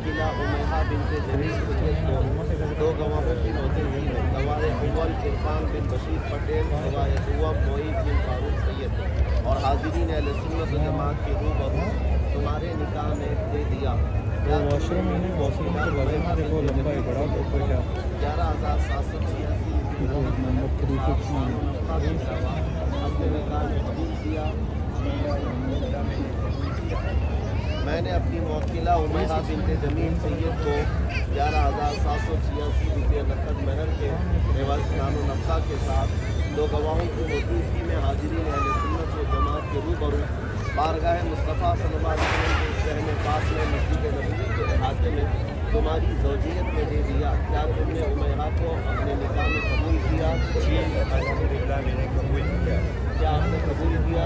मौकिला उमैहा bint Jameel Syed को 2 गवाहों की मौजूदगी में गवाह अव्वल इरफान बिन बशीर पटेल, गवाह दुआ मोईद बिन फारूक सैयद और हाजिरीन अहले सुन्नत व जमात के रूबरू तुम्हारे निकाह में दे दिया। 11,786 मैंने अपनी मौकिला उमैहा बिन्त जमील सैयद को 11,786 रुपये नकद महर के एवज नानो नफ़ा के साथ 2 गवाहों की मौजूदगी में हाजिरीन अहले सुन्नत व जमात के रूबरू बारगाह मुस्तफ़ा सल्लल्लाहु अलैहि वसल्लम के शहर पाक में मस्जिद नबवी के अहाते में तुम्हारी ज़ौजियत में दे दिया। क्या तुमने उमैहा को अपने निकाह में कबूल किया? अल्हम्दुलिल्लाह मैंने कबूल किया। क्या आपने कबूल किया?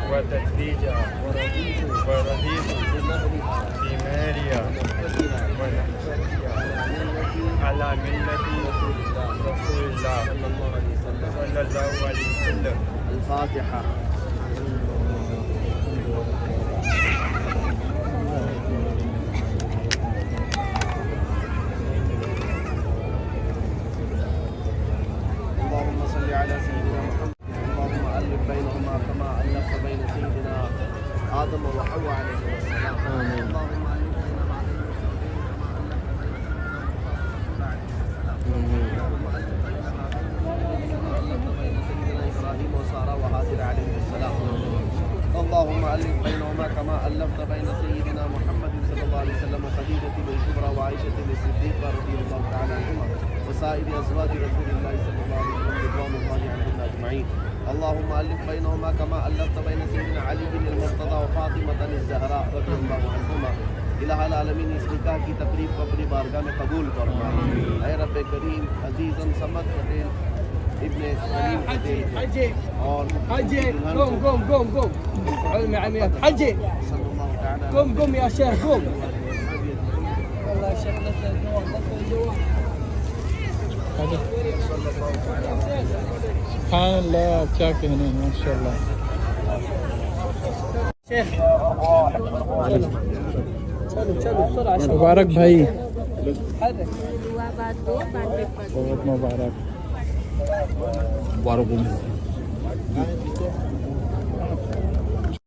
وتزويجها ورضيت بمهرها ونحشتها على ملة رسول الله صلى الله عليه وسلم. الفاتحة. اللهم صل على سيدنا محمد. اللهم ألف بينهما كما ألفت بين سيدنا آدم وحواء عليه السلام. اللهم ألف بينهما إبراهيم وسارة وهاجر عليه السلام. اللهم ألف بينهما كما ألفت بين سيدنا محمد صلى الله عليه وسلم وخديجة الكبرى وعائشة الصديقة رضي الله تعالى عنهما وسائر أزواج رسول الله صلى الله عليه وسلم رضوان الله عليهم أجمعين. اللهم ألف بينهما كما ألفت بين سيدنا علي بن المرتضى وفاطمة الزهراء رضي الله عنهما. इलाहा आलमीन इस निकाह की तकरीब को अपनी बारगाह में कबूल फरमा। ऐ रब्बे करीम अजीज़न समद पटेल इब्ने सलीम पटेल और قم يا شيخ قم. والله شغلة سبحان الله. क्या कहने हैं माशाल्लाह. شيخ चलो بسرعة. मुबारक भाई. حرك. बहुत मुबारक.